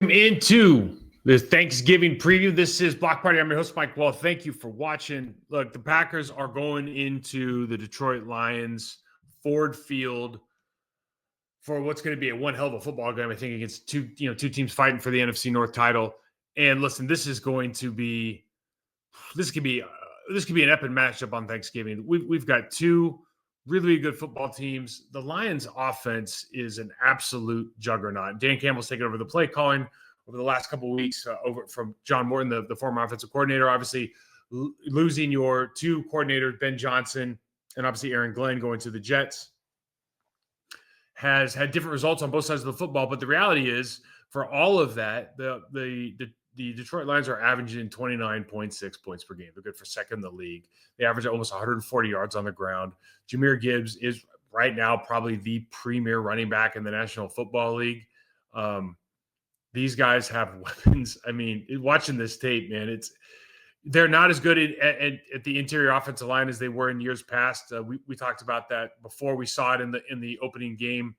Into the Thanksgiving preview. This is Block Party. I'm your host, Mike Wahle. Thank you for watching. Look, the Packers are going into the Detroit Lions Ford Field for what's going to be a one hell of a football game. I think against two teams fighting for the NFC North title. And listen, this could be an epic matchup on Thanksgiving. We've got two really good football teams. The Lions offense is an absolute juggernaut. Dan Campbell's taken over the play calling over the last couple of weeks over from John Morton, the former offensive coordinator. Obviously, losing your two coordinators, Ben Johnson and obviously Aaron Glenn, going to the Jets, has had different results on both sides of the football. But the reality is, for all of that, the Detroit Lions are averaging 29.6 points per game. They're good for second in the league. They average almost 140 yards on the ground. Jahmyr Gibbs is right now probably the premier running back in the National Football League. These guys have weapons. I mean, watching this tape, man, they're not as good at the interior offensive line as they were in years past. We talked about that before. We saw it in the opening game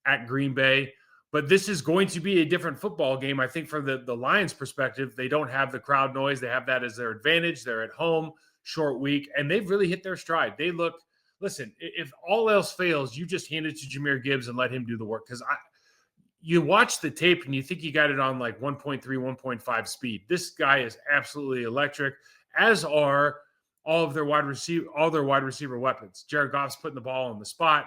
at Green Bay. But this is going to be a different football game. I think from the Lions' perspective, they don't have the crowd noise. They have that as their advantage. They're at home, short week, and they've really hit their stride. Listen, if all else fails, you just hand it to Jahmyr Gibbs and let him do the work. Because you watch the tape and you think you got it on like 1.3, 1.5 speed. This guy is absolutely electric, as are all their wide receiver weapons. Jared Goff's putting the ball on the spot.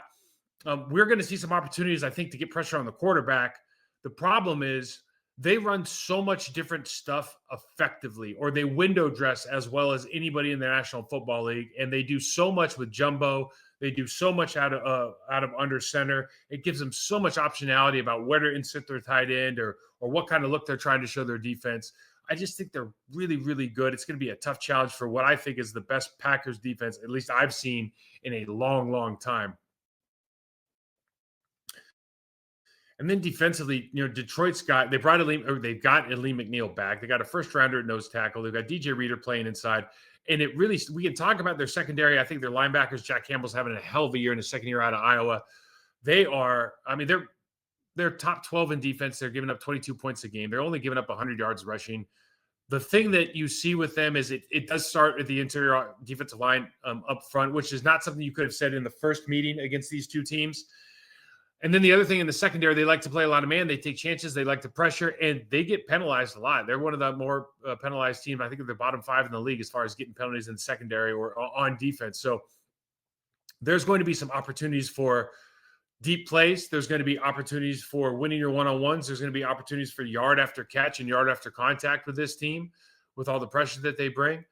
We're going to see some opportunities, I think, to get pressure on the quarterback. The problem is they run so much different stuff effectively, or they window dress as well as anybody in the National Football League, and they do so much with jumbo. They do so much out of under center. It gives them so much optionality about where to insert their tight end or what kind of look they're trying to show their defense. I just think they're really, really good. It's going to be a tough challenge for what I think is the best Packers defense, at least I've seen in a long, long time. And then defensively, Detroit's got Alim McNeil back. They got a first rounder at nose tackle. They've got DJ Reader playing inside. And we can talk about their secondary. I think their linebackers, Jack Campbell's having a hell of a year in his second year out of Iowa. They're top 12 in defense. They're giving up 22 points a game. They're only giving up 100 yards rushing. The thing that you see with them is it does start at the interior defensive line up front, which is not something you could have said in the first meeting against these two teams. And then the other thing in the secondary, they like to play a lot of man. They take chances. They like to pressure, and they get penalized a lot. They're one of the more penalized teams. I think they're the bottom 5 in the league as far as getting penalties in the secondary or on defense. So there's going to be some opportunities for deep plays. There's going to be opportunities for winning your one-on-ones. There's going to be opportunities for yard after catch and yard after contact with this team, with all the pressure that they bring.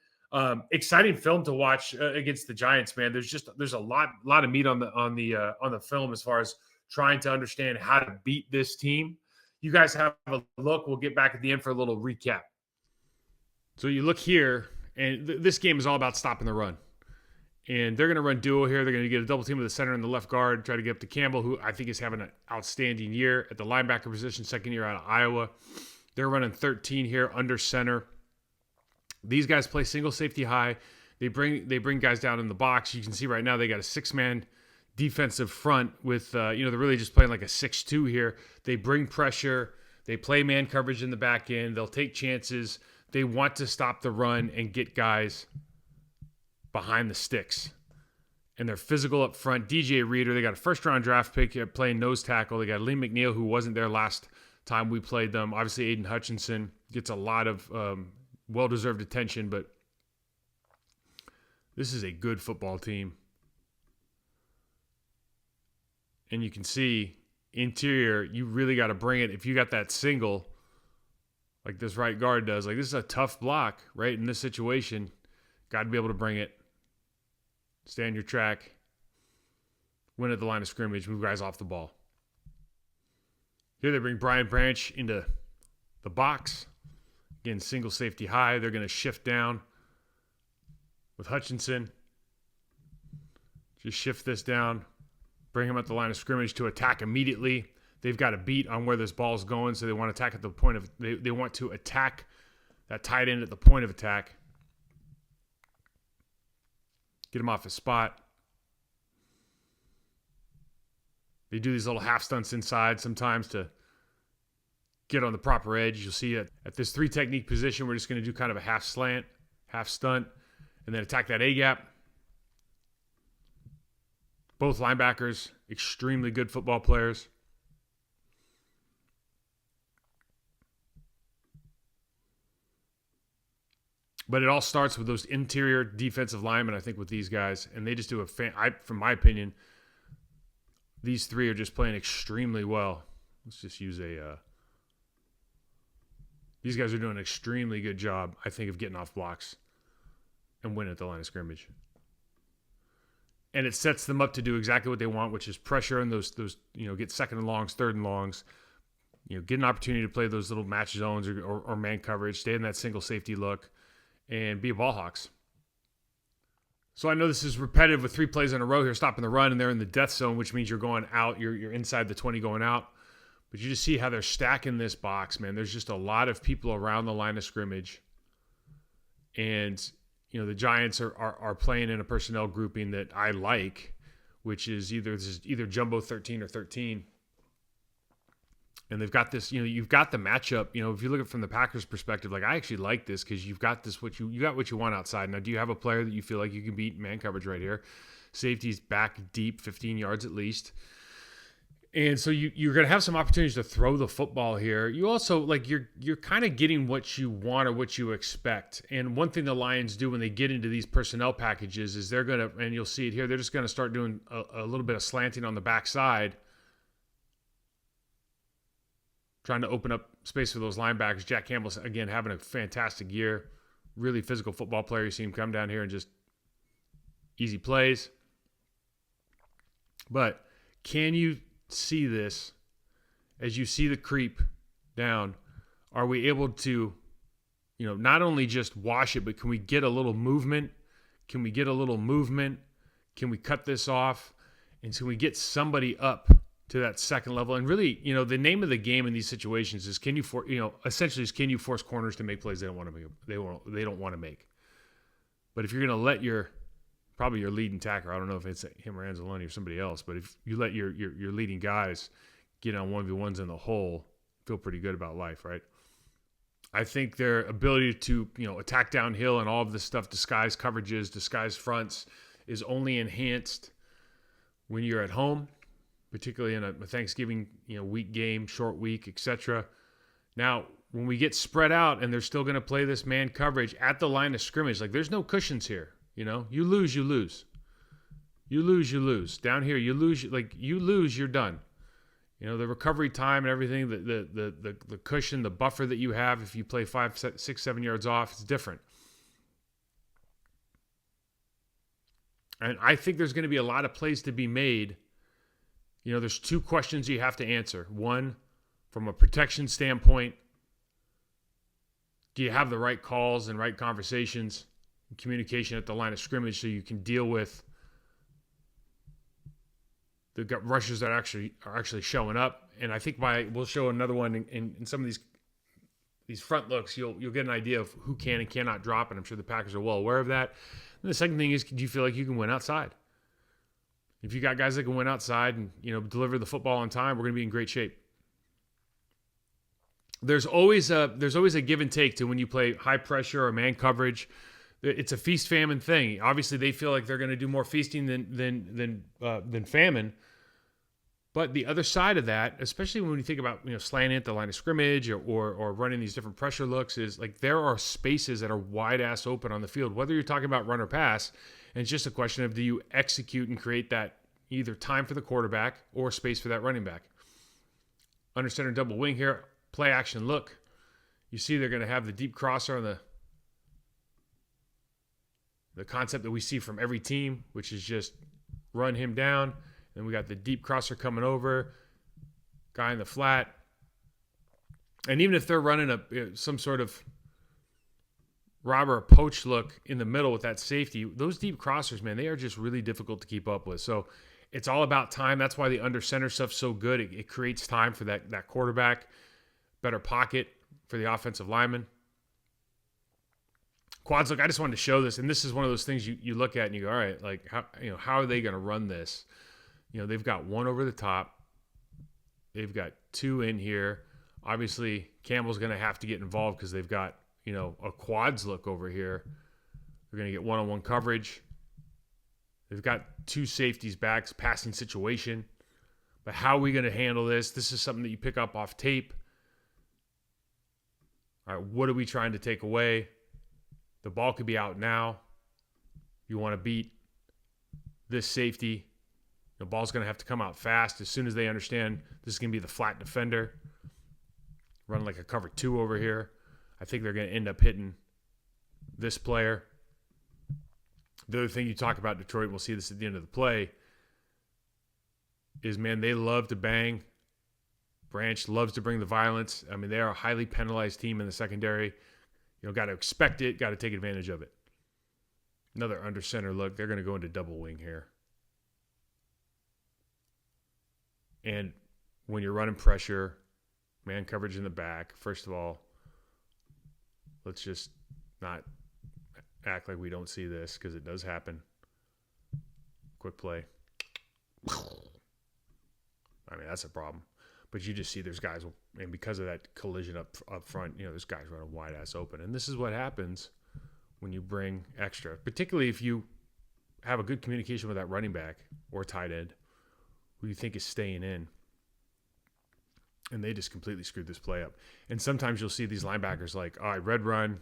Exciting film to watch against the Giants, man. There's a lot of meat on the film as far as trying to understand how to beat this team. You guys have a look. We'll get back at the end for a little recap. So you look here, and this game is all about stopping the run. And they're going to run duo here. They're going to get a double team with the center and the left guard, try to get up to Campbell, who I think is having an outstanding year at the linebacker position, second year out of Iowa. They're running 13 here under center. These guys play single safety high. They bring guys down in the box. You can see right now they got a 6-man defensive front with, they're really just playing like a 6-2 here. They bring pressure. They play man coverage in the back end. They'll take chances. They want to stop the run and get guys behind the sticks. And they're physical up front. DJ Reader, they got a first-round draft pick playing nose tackle. They got Alim McNeil, who wasn't there last time we played them. Obviously, Aiden Hutchinson gets a lot of well-deserved attention, but this is a good football team. And you can see interior, you really got to bring it. If you got that single, like this right guard does, like this is a tough block, right? In this situation, got to be able to bring it. Stay on your track. Win at the line of scrimmage. Move guys off the ball. Here they bring Brian Branch into the box. Again, single safety high. They're going to shift down with Hutchinson. Just shift this down. Bring him at the line of scrimmage to attack immediately. They've got a beat on where this ball's going, so they want to attack at the point of they want to attack that tight end at the point of attack. Get him off his spot. They do these little half stunts inside sometimes to get on the proper edge. You'll see it at this 3 technique position. We're just going to do kind of a half slant, half stunt, and then attack that A gap. Both linebackers, extremely good football players. But it all starts with those interior defensive linemen, I think, with these guys. And they just do from my opinion, these 3 are just playing extremely well. Let's just use these guys are doing an extremely good job, I think, of getting off blocks and winning at the line of scrimmage. And it sets them up to do exactly what they want, which is pressure in those get second and longs, third and longs, get an opportunity to play those little match zones or man coverage, stay in that single safety look, and be a ball hawks. So I know this is repetitive with 3 plays in a row here, stopping the run, and they're in the death zone, which means you're going out, you're inside the 20 going out. But you just see how they're stacking this box, man. There's just a lot of people around the line of scrimmage. And the Giants are playing in a personnel grouping that I like, which is either jumbo 13 or 13. And they've got this, you've got the matchup. If you look at it from the Packers' perspective, like I actually like this because you've got this you got what you want outside. Now, do you have a player that you feel like you can beat man coverage right here? Safety's back deep, 15 yards at least. And so you're going to have some opportunities to throw the football here. You also, you're kind of getting what you want or what you expect. And one thing the Lions do when they get into these personnel packages is they're going to, and you'll see it here, they're just going to start doing a little bit of slanting on the backside, trying to open up space for those linebackers. Jack Campbell's, again, having a fantastic year. Really physical football player. You see him come down here and just easy plays. But can you see this as you see the creep down? Are we able to not only just wash it, but can we get a little movement? Can we cut this off? And can we get somebody up to that second level? And really, the name of the game in these situations is can you force corners to make plays they don't want to make, they don't want to make. But if you're going to let probably your leading tackler, I don't know if it's him or Anzalone or somebody else, but if you let your leading guys get on 1v1s in the hole, feel pretty good about life, right? I think their ability to, attack downhill and all of this stuff, disguise coverages, disguise fronts, is only enhanced when you're at home, particularly in a Thanksgiving, week game, short week, etc. Now, when we get spread out and they're still going to play this man coverage at the line of scrimmage, there's no cushions here. You lose, you lose. You lose, you lose. Down here, you lose, you're done. The recovery time and everything, the cushion, the buffer that you have if you play 5, 6, 7 yards off, it's different. And I think there's going to be a lot of plays to be made. There's 2 questions you have to answer. One, from a protection standpoint, do you have the right calls and right conversations? Communication at the line of scrimmage so you can deal with the rushers that are actually showing up. And I think we'll show another one in some of these front looks. You'll get an idea of who can and cannot drop, and I'm sure the Packers are well aware of that. And the second thing is, do you feel like you can win outside? If you got guys that can win outside and deliver the football on time, we're going to be in great shape. There's always a give and take to when you play high pressure or man coverage. It's a feast-famine thing. Obviously, they feel like they're going to do more feasting than famine. But the other side of that, especially when you think about slanting at the line of scrimmage or running these different pressure looks, is there are spaces that are wide-ass open on the field. Whether you're talking about run or pass, and it's just a question of do you execute and create that either time for the quarterback or space for that running back. Under center double wing here, play action look. You see they're going to have the deep crosser on the concept that we see from every team, which is just run him down. Then we got the deep crosser coming over, guy in the flat. And even if they're running some sort of robber or poach look in the middle with that safety, those deep crossers, man, they are just really difficult to keep up with. So it's all about time. That's why the under center stuff's so good. It creates time for that quarterback, better pocket for the offensive lineman. Quads, look, I just wanted to show this, and this is one of those things you look at and you go, all right, how are they going to run this? They've got one over the top. They've got 2 in here. Obviously, Campbell's going to have to get involved because they've got, a quads look over here. They're going to get one-on-one coverage. They've got two safeties back, passing situation. But how are we going to handle this? This is something that you pick up off tape. All right, what are we trying to take away? The ball could be out now. You want to beat this safety. The ball's going to have to come out fast as soon as they understand this is going to be the flat defender. Run like a cover 2 over here. I think they're going to end up hitting this player. The other thing you talk about Detroit, we'll see this at the end of the play, is, man, they love to bang. Branch loves to bring the violence. I mean, they are a highly penalized team in the secondary. Got to expect it, got to take advantage of it. Another under center look. They're going to go into double wing here. And when you're running pressure, man coverage in the back, first of all, let's just not act like we don't see this because it does happen. Quick play. I mean, that's a problem. But you just see there's guys, and because of that collision up front, there's guys running wide ass open. And this is what happens when you bring extra, particularly if you have a good communication with that running back or tight end who you think is staying in. And they just completely screwed this play up. And sometimes you'll see these linebackers like, all right, red run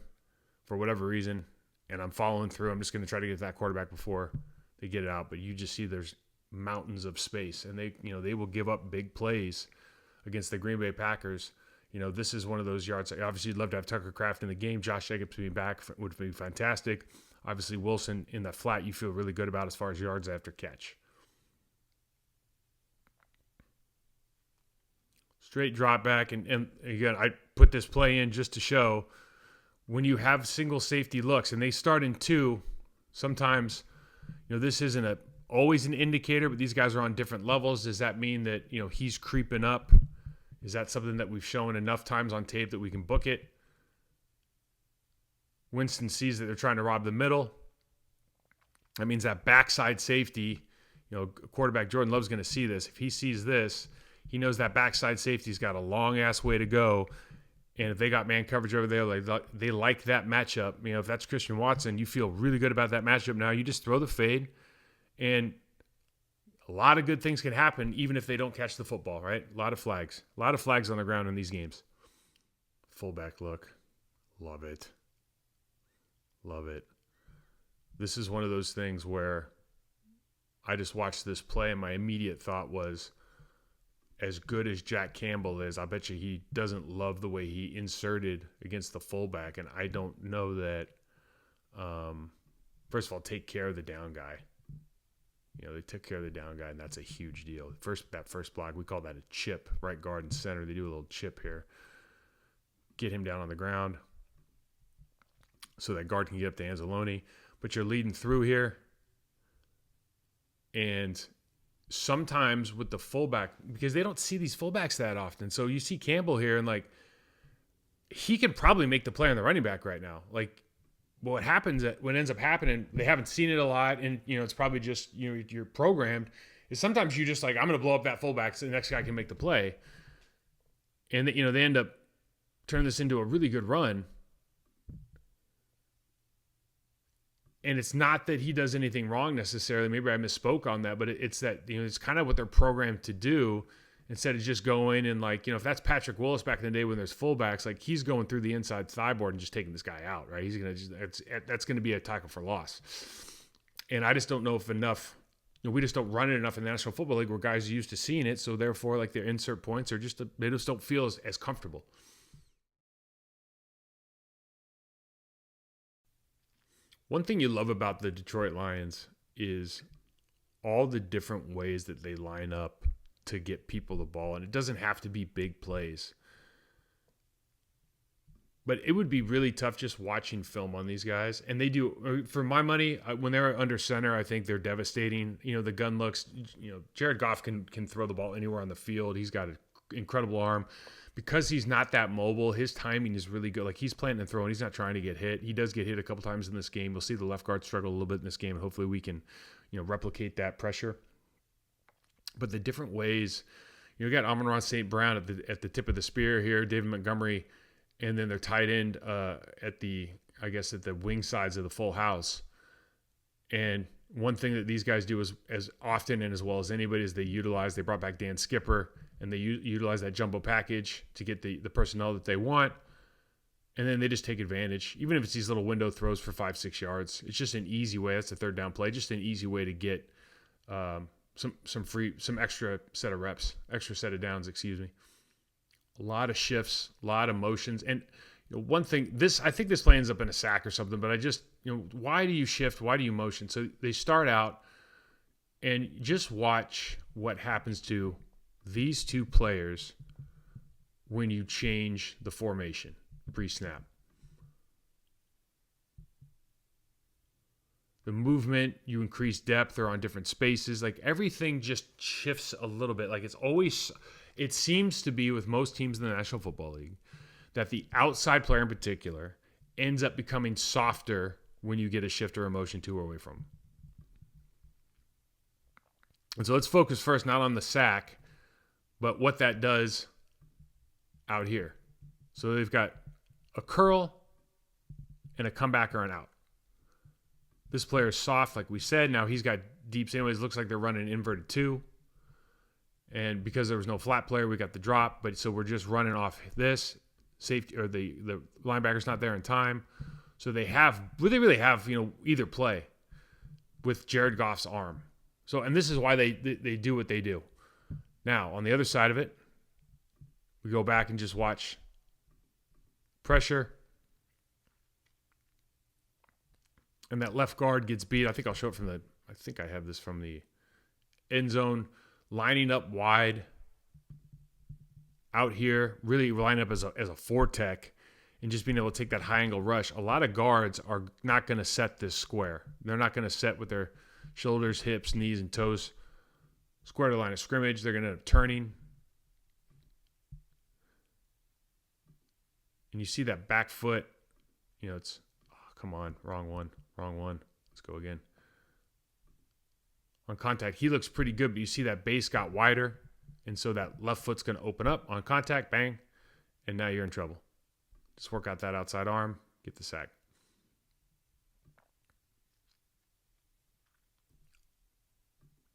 for whatever reason, and I'm following through. I'm just going to try to get to that quarterback before they get it out. But you just see there's mountains of space, and they will give up big plays against the Green Bay Packers. This is one of those yards. Obviously, you'd love to have Tucker Kraft in the game. Josh Jacobs being back would be fantastic. Obviously, Wilson in that flat you feel really good about as far as yards after catch. Straight drop back, and again, I put this play in just to show when you have single safety looks, and they start in 2, sometimes, this isn't always an indicator, but these guys are on different levels. Does that mean that, he's creeping up? Is that something that we've shown enough times on tape that we can book it? Winston sees that they're trying to rob the middle. That means that backside safety, quarterback Jordan Love's going to see this. If he sees this, he knows that backside safety's got a long-ass way to go. And if they got man coverage over there, they like that matchup. If that's Christian Watson, you feel really good about that matchup now. You just throw the fade, and a lot of good things can happen even if they don't catch the football, right? A lot of flags. A lot of flags on the ground in these games. Fullback look. Love it. Love it. This is one of those things where I just watched this play, and my immediate thought was, as good as Jack Campbell is, I bet you he doesn't love the way he inserted against the fullback. And I don't know that, first of all, take care of the down guy. They took care of the down guy, and that's a huge deal. That first block, we call that a chip, right guard and center. They do a little chip here. Get him down on the ground so that guard can get up to Anzalone. But you're leading through here. And sometimes with the fullback, because they don't see these fullbacks that often. So you see Campbell here, and he could probably make the play on the running back right now. What ends up happening, they haven't seen it a lot, and it's probably just you're programmed, is sometimes you just I'm going to blow up that fullback so the next guy can make the play. And they end up turning this into a really good run. And it's not that he does anything wrong necessarily. Maybe I misspoke on that, but it's that, it's kind of what they're programmed to do instead of just going and if that's Patrick Willis back in the day when there's fullbacks, he's going through the inside thigh board and just taking this guy out, right? He's going to that's going to be a tackle for loss. And I just don't know if enough, we just don't run it enough in the National Football League where guys are used to seeing it. So therefore, their insert points are they just don't feel as comfortable. One thing you love about the Detroit Lions is all the different ways that they line up to get people the ball. And it doesn't have to be big plays. But it would be really tough just watching film on these guys. And they do, for my money, when they're under center, I think they're devastating. The gun looks, Jared Goff can throw the ball anywhere on the field. He's got an incredible arm. Because he's not that mobile, his timing is really good. He's planting and throwing. He's not trying to get hit. He does get hit a couple times in this game. We'll see the left guard struggle a little bit in this game. Hopefully we can, replicate that pressure. But the different ways, You got Amon-Ra St. Brown at the tip of the spear here, David Montgomery, and then their tight end at the wing sides of the full house. And one thing that these guys do as often and as well as anybody is they brought back Dan Skipper, and they utilize that jumbo package to get the personnel that they want. And then they just take advantage, even if it's these little window throws for 5-6 yards. It's just an easy way. That's a third down play. Just an easy way to get some extra set of reps, extra set of downs. Excuse me. A lot of shifts, a lot of motions, and one thing. I think this play ends up in a sack or something. But I just why do you shift? Why do you motion? So they start out, and just watch what happens to these two players when you change the formation pre-snap. The movement, you increase depth, they're on different spaces. Like everything just shifts a little bit. Like it seems to be with most teams in the National Football League that the outside player in particular ends up becoming softer when you get a shift or a motion to or away from. And so let's focus first not on the sack, but what that does out here. So they've got a curl and a comeback or an out. This player is soft, like we said. Now he's got deeps anyways. Looks like they're running inverted 2. And because there was no flat player, we got the drop. But so we're just running off this safety, or the linebacker's not there in time. So they really have either play with Jared Goff's arm. So, and this is why they do what they do. Now on the other side of it, we go back and just watch pressure. And that left guard gets beat. I think I'll show it I think I have this from the end zone. Lining up wide out here, really lining up as a 4-tech and just being able to take that high angle rush. A lot of guards are not going to set this square. They're not going to set with their shoulders, hips, knees, and toes square to the line of scrimmage. They're going to end up turning. And you see that back foot, it's, come on, wrong one. Let's go again. On contact, he looks pretty good, but you see that base got wider, and so that left foot's going to open up on contact, bang, and now you're in trouble. Just work out that outside arm, get the sack.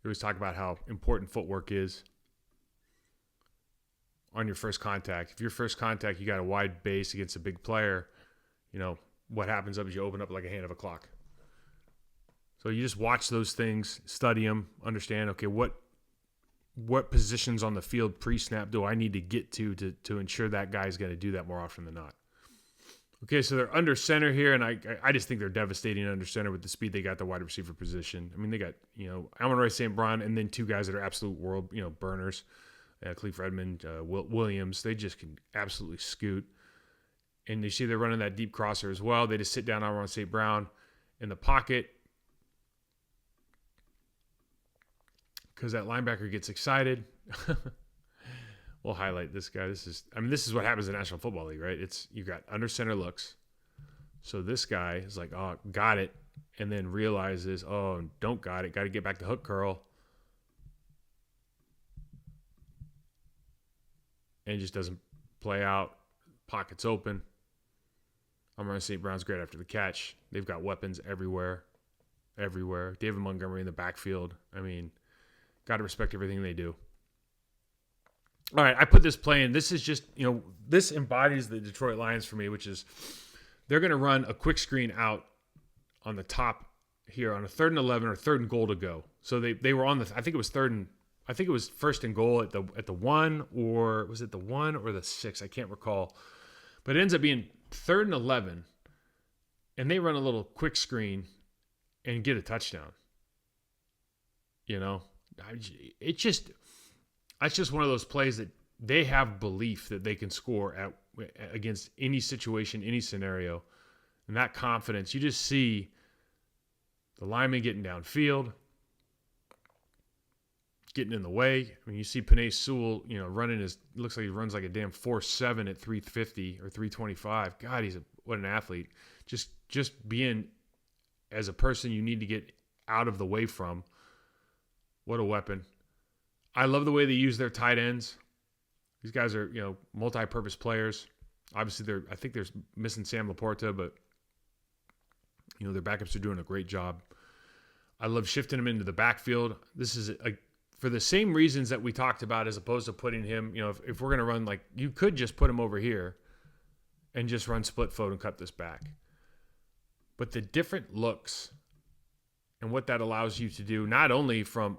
We always talk about how important footwork is on your first contact. If your first contact, you got a wide base against a big player, what happens up is you open up like a hand of a clock. So you just watch those things, study them, understand, okay, what positions on the field pre-snap do I need to get to ensure that guy's going to do that more often than not. Okay, so they're under center here, and I just think they're devastating under center with the speed they got the wide receiver position. I mean, they got, Amon-Ra St. Brown and then two guys that are absolute world, burners, Khalif Redmond, Williams. They just can absolutely scoot. And you see they're running that deep crosser as well. They just sit down Amon-Ra St. Brown in the pocket because that linebacker gets excited. We'll highlight this guy. This is what happens in the National Football League, right? You got under center looks. So this guy is like, oh, got it. And then realizes, oh, don't got it. Got to get back to hook curl. And just doesn't play out. Pockets open. Amon-Ra St. Brown's great after the catch. They've got weapons everywhere. David Montgomery in the backfield. I mean, got to respect everything they do. All right, I put this play in. This is just, this embodies the Detroit Lions for me, which is they're going to run a quick screen out on the top here on a 3rd and 11 or 3rd and goal to go. So they were on I think it was 1st and goal at the 1, or was it the 1 or the 6? I can't recall. But it ends up being 3rd and 11, and they run a little quick screen and get a touchdown. It's just one of those plays that they have belief that they can score against any situation, any scenario. And that confidence, you just see the lineman getting downfield, getting in the way. I mean, you see Penei Sewell, running looks like he runs like a damn 4.7 at 350 or 325. God, what an athlete. Just being as a person you need to get out of the way from. What a weapon. I love the way they use their tight ends. These guys are, multi-purpose players. Obviously, I think they're missing Sam Laporta, but, their backups are doing a great job. I love shifting him into the backfield. This is for the same reasons that we talked about, as opposed to putting him, if we're going to run, you could just put him over here and just run split float and cut this back. But the different looks and what that allows you to do, not only from,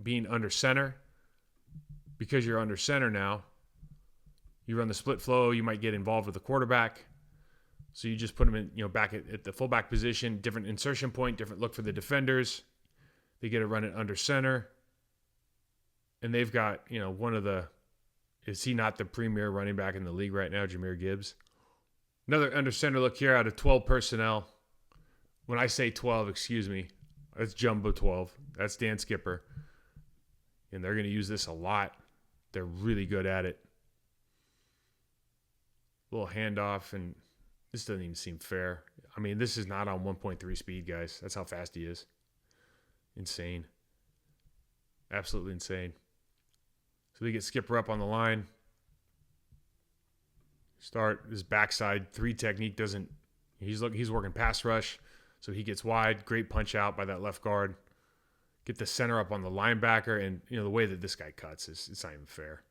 being under center, because you're under center now, you run the split flow, you might get involved with the quarterback. So you just put them in, back at the fullback position, different insertion point, different look for the defenders. They get to run it under center. And they've got, is he not the premier running back in the league right now, Jahmyr Gibbs? Another under center look here out of 12 personnel. When I say 12, excuse me, that's Jumbo 12. That's Dan Skipper. And they're going to use this a lot. They're really good at it. Little handoff, and this doesn't even seem fair. I mean, this is not on 1.3 speed, guys. That's how fast he is. Insane. Absolutely insane. So they get Skipper up on the line. Start his backside 3 technique doesn't. He's working pass rush, so he gets wide. Great punch out by that left guard. Get the center up on the linebacker, and the way that this guy cuts it's not even fair.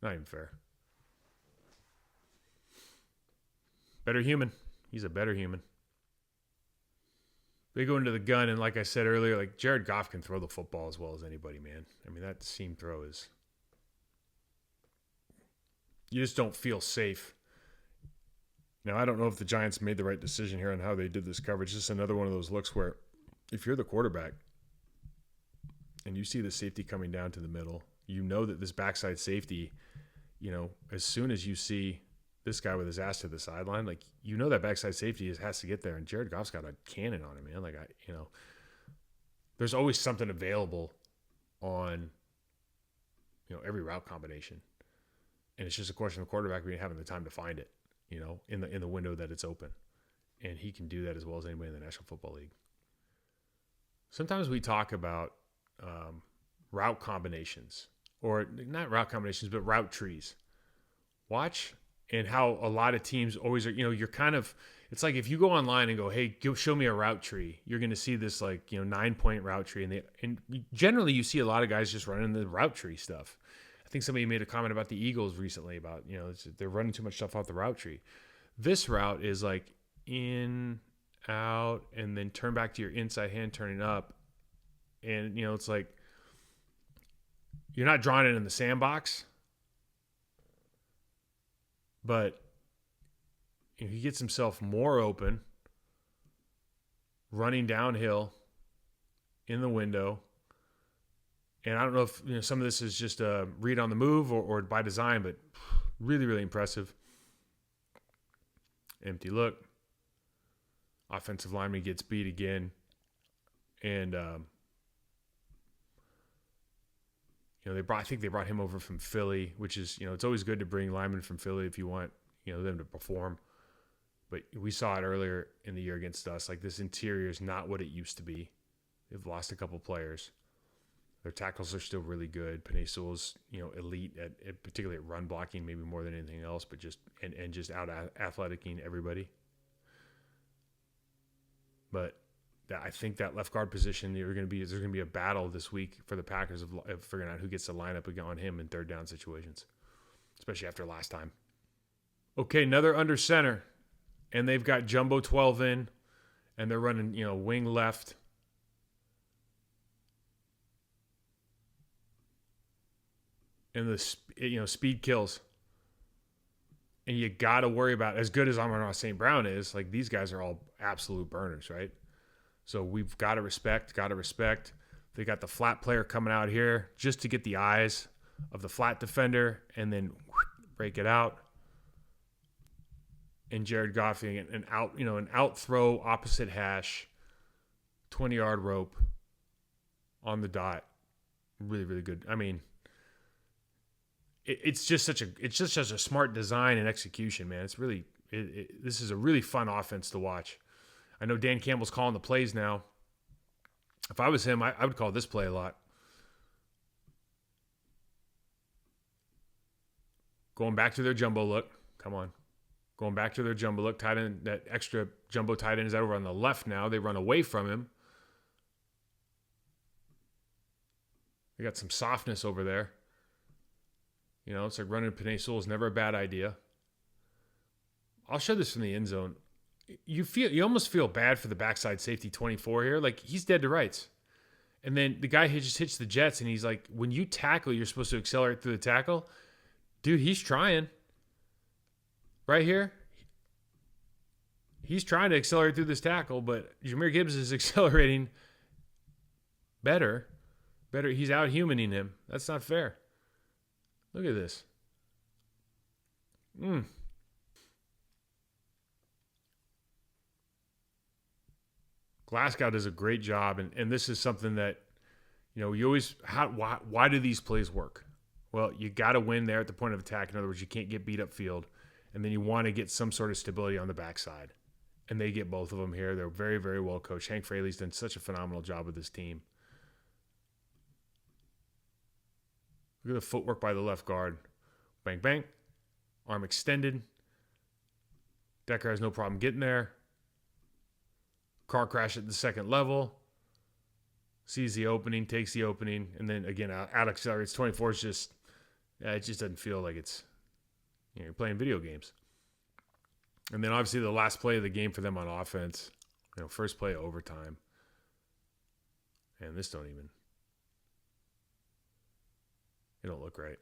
Not even fair. Better human. He's a better human. They go into the gun, and like I said earlier, Jared Goff can throw the football as well as anybody, man. I mean, that seam throw is... You just don't feel safe. Now, I don't know if the Giants made the right decision here on how they did this coverage. This is another one of those looks where if you're the quarterback and you see the safety coming down to the middle, you know that this backside safety, as soon as you see this guy with his ass to the sideline, that backside safety has to get there. And Jared Goff's got a cannon on him, man. There's always something available on, every route combination. And it's just a question of the quarterback having the time to find it, in the window that it's open. And he can do that as well as anybody in the National Football League. Sometimes we talk about route combinations, or not route combinations, but route trees. Watch and how a lot of teams always are, you're kind of, it's like if you go online and go, hey, show me a route tree, you're going to see this 9-point route tree. And generally you see a lot of guys just running the route tree stuff. I think somebody made a comment about the Eagles recently about, they're running too much stuff off the route tree. This route is in, out, and then turn back to your inside hand, turning up. And, it's you're not drawing it in the sandbox, but he gets himself more open, running downhill in the window. And I don't know if some of this is just a read on the move or by design, but really, really impressive. Empty look. Offensive lineman gets beat again. And I think they brought him over from Philly, which is, it's always good to bring linemen from Philly if you want, them to perform. But we saw it earlier in the year against us. This interior is not what it used to be. They've lost a couple players. Their tackles are still really good. Penei Sewell's, elite at particularly at run blocking, maybe more than anything else, but just out athleticing everybody. But I think that left guard position, there's going to be a battle this week for the Packers of figuring out who gets to line up on him in third down situations, especially after last time. Okay, another under center, and they've got Jumbo 12 in, and they're running, wing left. And the speed kills. And you got to worry about, as good as Amon-Ra St. Brown is, these guys are all absolute burners, right? So we've got to respect. They got the flat player coming out here just to get the eyes of the flat defender and then break it out. And Jared Goff an out throw, opposite hash, 20-yard rope on the dot. Really, really good. I mean, it's just such a smart design and execution, man. It's really this is a really fun offense to watch. I know Dan Campbell's calling the plays now. If I was him, I would call this play a lot. Going back to their jumbo look. Come on. Going back to their jumbo look. Tight end, that extra jumbo tight end is over on the left now. They run away from him. They got some softness over there. You know, it's like running Penei Sewell is never a bad idea. I'll show this from the end zone. You almost feel bad for the backside safety 24 here. Like, he's dead to rights. And then the guy who just hits the jets, and he's like, when you tackle, you're supposed to accelerate through the tackle. Dude, he's trying. Right here. He's trying to accelerate through this tackle, but Jahmyr Gibbs is accelerating better. He's out-humaning him. That's not fair. Look at this. Glasgow does a great job, and this is something that, you know, you always, why do these plays work? Well, you got to win there at the point of attack. In other words, you can't get beat up field, and then you want to get some sort of stability on the backside, and they get both of them here. They're very, very well coached. Hank Fraley's done such a phenomenal job with this team. Look at the footwork by the left guard. Bang, bang. Arm extended. Decker has no problem getting there. Car crash at the second level. Sees the opening, takes the opening, and then again out accelerates. 24 is just, it just doesn't feel like it's, you know, you're playing video games. And then obviously the last play of the game for them on offense, you know, first play of overtime. And this don't even, it don't look right.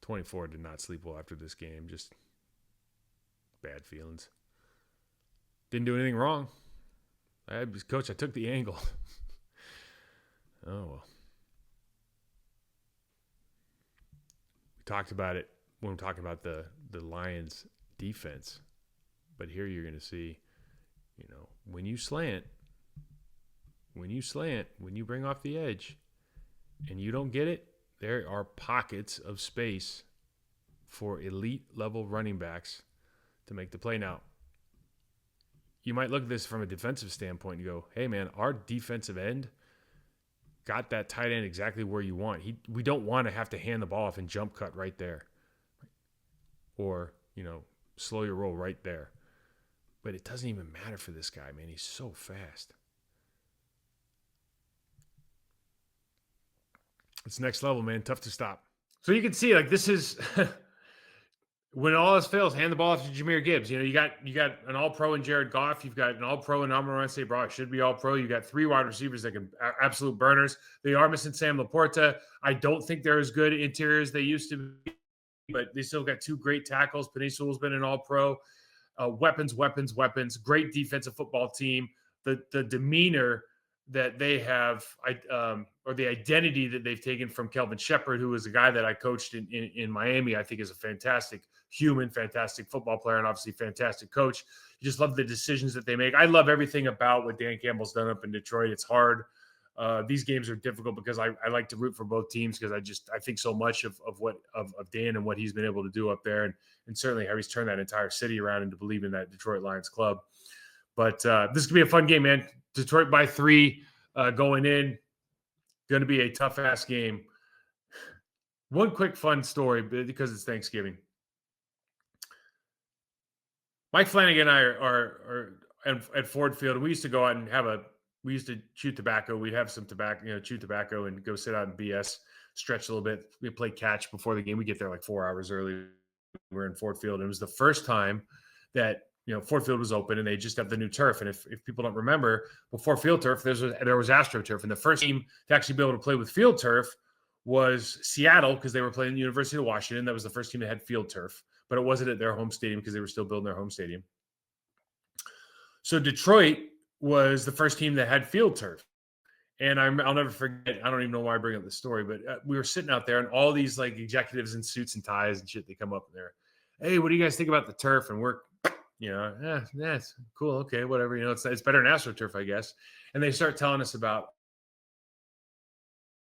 24 did not sleep well after this game. Just bad feelings. Didn't do anything wrong. Coach, I took the angle. Oh, well. We talked about it when we're talking about the Lions defense. But here you're going to see, you know, when you slant, when you bring off the edge and you don't get it, there are pockets of space for elite level running backs to make the play. Now, you might look at this from a defensive standpoint and go, hey, man, our defensive end got that tight end exactly where you want. We don't want to have to hand the ball off and jump cut right there. Or, you know, slow your roll right there. But it doesn't even matter for this guy, man. He's so fast. It's next level, man. Tough to stop. So you can see, like, this is when all else fails, hand the ball off to Jahmyr Gibbs. You know, you got an all-pro in Jared Goff. You've got an all-pro in Amon-Ra St. Brown. Should be all-pro. You got 3 wide receivers that can absolute burners. They are missing Sam Laporta. I don't think they're as good interior as they used to be, but they still got 2 great tackles. Penei Sewell's been an all-pro. Weapons. Great defensive football team. The demeanor that they have, or the identity that they've taken from Kelvin Shepard, who was a guy that I coached in Miami, I think is a fantastic human, fantastic football player, and obviously fantastic coach. You just love the decisions that they make. I love everything about what Dan Campbell's done up in Detroit. It's hard. These games are difficult because I like to root for both teams because I think so much of Dan and what he's been able to do up there, and certainly how he's turned that entire city around into believing that Detroit Lions club. But this could be a fun game, man. Detroit by 3 going in. Going to be a tough-ass game. One quick fun story because it's Thanksgiving. Mike Flanagan and I are at Ford Field. We used to go out and we used to chew tobacco. We'd have some tobacco, chew tobacco and go sit out in BS, stretch a little bit. We'd play catch before the game. We get there like 4 hours early. We're in Ford Field. And it was the first time that Ford Field was open and they just have the new turf. And if people don't remember, before field turf, there was AstroTurf. And the first team to actually be able to play with field turf was Seattle because they were playing the University of Washington. That was the first team that had field turf, but it wasn't at their home stadium because they were still building their home stadium. So Detroit was the first team that had field turf. And I'll never forget, I don't even know why I bring up this story, but we were sitting out there and all these like executives in suits and ties and shit, they come up there. Hey, what do you guys think about the turf? And we're, it's cool. Okay, whatever. It's better than AstroTurf, I guess. And they start telling us about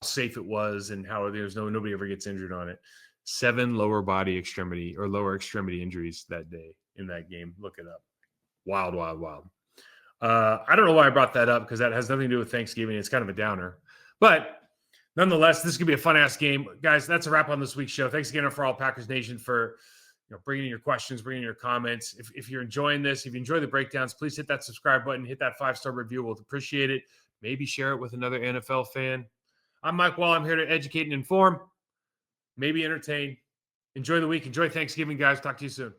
how safe it was and how nobody ever gets injured on it. 7 lower extremity injuries that day in that game. Look it up. Wild, wild, wild. I don't know why I brought that up because that has nothing to do with Thanksgiving. It's kind of a downer. But Nonetheless, this is going to be a fun-ass game. Guys, that's a wrap on this week's show. Thanks again for all Packers Nation for bringing in your questions, bringing in your comments. If you're enjoying this, if you enjoy the breakdowns, please hit that subscribe button, hit that 5-star review. We'll appreciate it. Maybe share it with another NFL fan. I'm Mike Wahle. I'm here to educate and inform, maybe entertain. Enjoy the week. Enjoy Thanksgiving, guys. Talk to you soon.